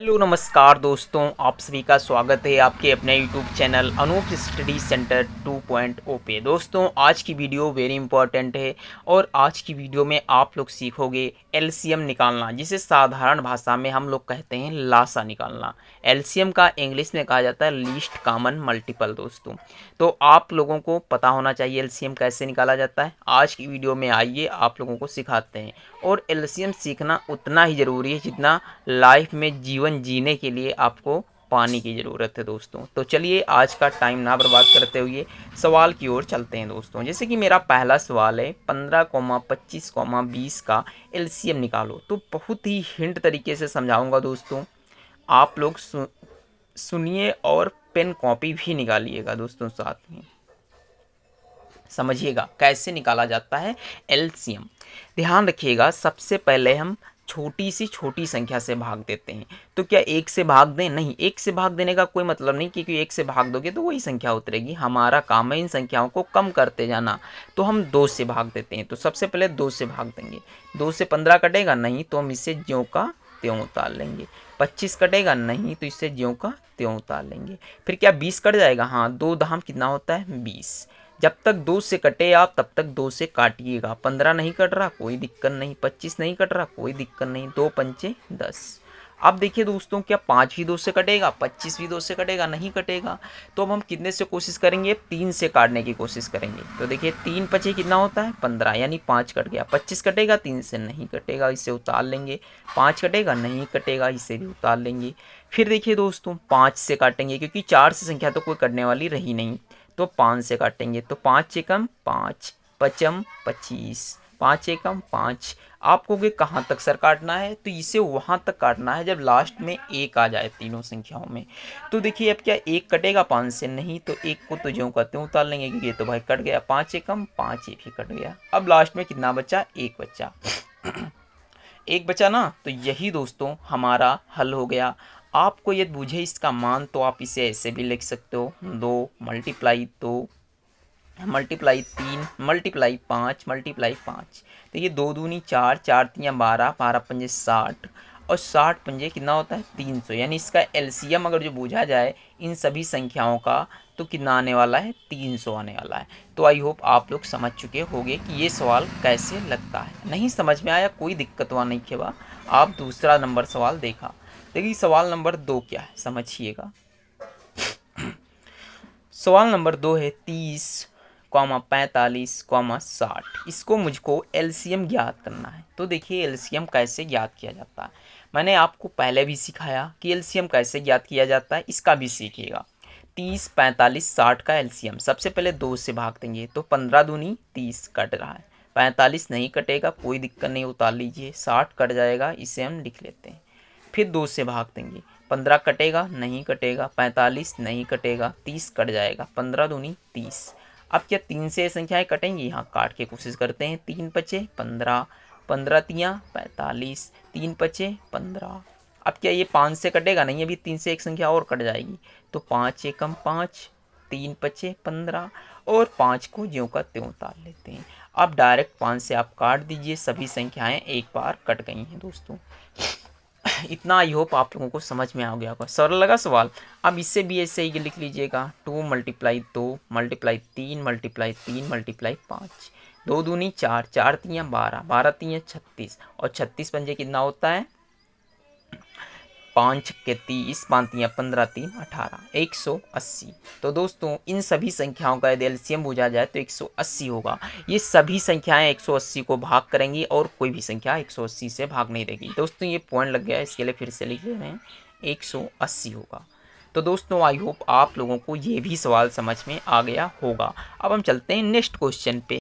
Hello नमस्कार दोस्तों, आप सभी का स्वागत है आपके अपने YouTube channel Anoop study centre 2.0 पे। दोस्तों आज की वीडियो वेरी इंपॉर्टेंट है और आज की वीडियो में आप लोग सीखोगे एलसीएम निकालना, जिसे साधारण भाषा में हम लोग कहते हैं लासा निकालना। एलसीएम का इंग्लिश में कहा जाता है लीस्ट कॉमन मल्टीपल। दोस्तों तो आप लोगों को पता होना चाहिए एलसीएम कैसे निकाला जाता है। आज की वीडियो में आइए आप लोगों को सिखाते हैं। और एलसीएम सीखना उतना ही ज़रूरी है जितना लाइफ में जीवन जीने के लिए आपको पानी की ज़रूरत है। दोस्तों तो चलिए आज का टाइम ना बर्बाद करते हुए सवाल की ओर चलते हैं। दोस्तों जैसे कि मेरा पहला सवाल है 15, 25, 20 का एलसीएम निकालो। तो बहुत ही हिंट तरीके से समझाऊंगा दोस्तों, आप लोग सुनिए और पेन कॉपी भी निकालिएगा। दोस्तों साथ में समझिएगा कैसे निकाला जाता है एलसीएम। ध्यान रखिएगा, सबसे पहले हम छोटी सी छोटी संख्या से भाग देते हैं। तो क्या एक से भाग दें? नहीं, एक से भाग देने का कोई मतलब नहीं, क्योंकि एक से भाग दोगे तो वही संख्या उतरेगी। हमारा काम है इन संख्याओं को कम करते जाना। तो हम 2 से भाग देते हैं। तो सबसे पहले 2 से भाग देंगे। 2 से 15 कटेगा नहीं, तो हम इसे ज्यों का त्यों उतार लेंगे। 25 कटेगा नहीं, तो इसे ज्यों का त्यों उतार लेंगे। फिर क्या 20 कट जाएगा? हाँ, 2 दाम कितना होता है? 20। जब तक 2 से कटे आप तब तक 2 से काटिएगा। 15 नहीं कट रहा, कोई दिक्कत नहीं। 25 नहीं कट रहा, कोई दिक्कत नहीं। 2 पंचे 10। अब देखिए दोस्तों, क्या 5 भी 2 से कटेगा? 25 भी 2 से कटेगा? नहीं कटेगा। तो अब हम कितने से कोशिश करेंगे? 3 से काटने की कोशिश करेंगे। तो देखिए 3 पचे कितना होता है? 15, यानी 5 कट गया। 25 कटेगा? 3 से नहीं कटेगा, इसे उतार लेंगे। 5 कटेगा? नहीं कटेगा, इसे भी उतार लेंगे। फिर देखिए दोस्तों 5 से काटेंगे, क्योंकि 4 से संख्या तो कोई कटने वाली रही नहीं। तो 5 से काटेंगे। तो 5 एकम 5, पचम 25, 5 एकम 5। आपको कि कहाँ तक सर काटना है? तो इसे वहाँ तक काटना है जब लास्ट में 1 आ जाए तीनों संख्याओं में। तो देखिए अब क्या 1 कटेगा 5 से? नहीं, तो 1 को तो ज्यों का त्यों उतार लेंगे, क्योंकि ये तो भाई कट गया। 5 एकम 5, ये भी कट गया। अब लास्ट में कितना बचा? 1 बचा। 1 बचा ना, तो यही दोस्तों हमारा हल हो गया। आपको यदि बूझे इसका मान तो आप इसे ऐसे भी लिख सकते हो, 2 मल्टीप्लाई 2 मल्टीप्लाई 3 मल्टीप्लाई 5 मल्टीप्लाई 5। तो ये 2 दूनी 4, 4 तियाँ 12, 12 पंजे 60 और 60 पंजे कितना होता है? 300। यानी इसका एलसीएम अगर जो पूछा जाए इन सभी संख्याओं का तो कितना आने वाला है? 300 आने वाला है। तो आई होप आप लोग समझ चुके होंगे कि ये सवाल कैसे लगता है। नहीं समझ में आया, कोई दिक्कत हुआ नहीं खेवा, आप दूसरा नंबर सवाल देखा। देखिए सवाल नंबर 2 क्या है, समझिएगा। सवाल नंबर 2 है 30, 45, 60। इसको मुझको एलसीएम ज्ञात करना है। तो देखिए एलसीएम कैसे ज्ञात किया जाता है, मैंने आपको पहले भी सिखाया कि एलसीएम कैसे ज्ञात किया जाता है, इसका भी सीखिएगा। 30, 45, 60 का एलसीएम सबसे पहले 2 से भाग देंगे। तो 15 दूनी 30 कट रहा है। 45 नहीं कटेगा, कोई दिक्कत नहीं, उतार लीजिए। 60 कट जाएगा, इसे हम लिख लेते हैं। फिर 2 से भाग देंगे। 15 कटेगा? नहीं कटेगा। 45 नहीं कटेगा, 30 कट जाएगा। 15 दूनी 30। अब क्या 3 से संख्याएं कटेंगी? यहाँ काट के कोशिश करते हैं। 3 पचे 15, 15 तियाँ 45, 3 पचे 15। अब क्या ये 5 से कटेगा? नहीं, अभी 3 से एक संख्या और कट जाएगी। तो 5 एकम 5, 3 पचे 15 और 5 को ज्यों का त्यों उतार लेते हैं। अब डायरेक्ट 5 से आप काट दीजिए, सभी संख्याएं एक बार कट गई हैं। दोस्तों इतना आई होप आप लोगों को समझ में आ गया होगा। सरल लगा सवाल? अब इससे भी ऐसे ही लिख लीजिएगा। 2 मल्टीप्लाई 2 मल्टीप्लाई 3 मल्टीप्लाई 3 मल्टीप्लाई 5। 2 दूनी 4, 4 तियाँ 12, 12 तियाँ 36 और 36 पंजे कितना होता है? 5 के 30, 5 तियाँ 15, 3 18, 180। तो दोस्तों इन सभी संख्याओं का यदि एलसीएम पूछा जाए तो 180 होगा। ये सभी संख्याएं 180 को भाग करेंगी और कोई भी संख्या 180 से भाग नहीं देगी। दोस्तों ये पॉइंट लग गया, इसके लिए फिर से लिख ले रहे हैं, 180 होगा। तो दोस्तों आई होप आप लोगों को ये भी सवाल समझ में आ गया होगा। अब हम चलते हैं नेक्स्ट क्वेश्चन पे।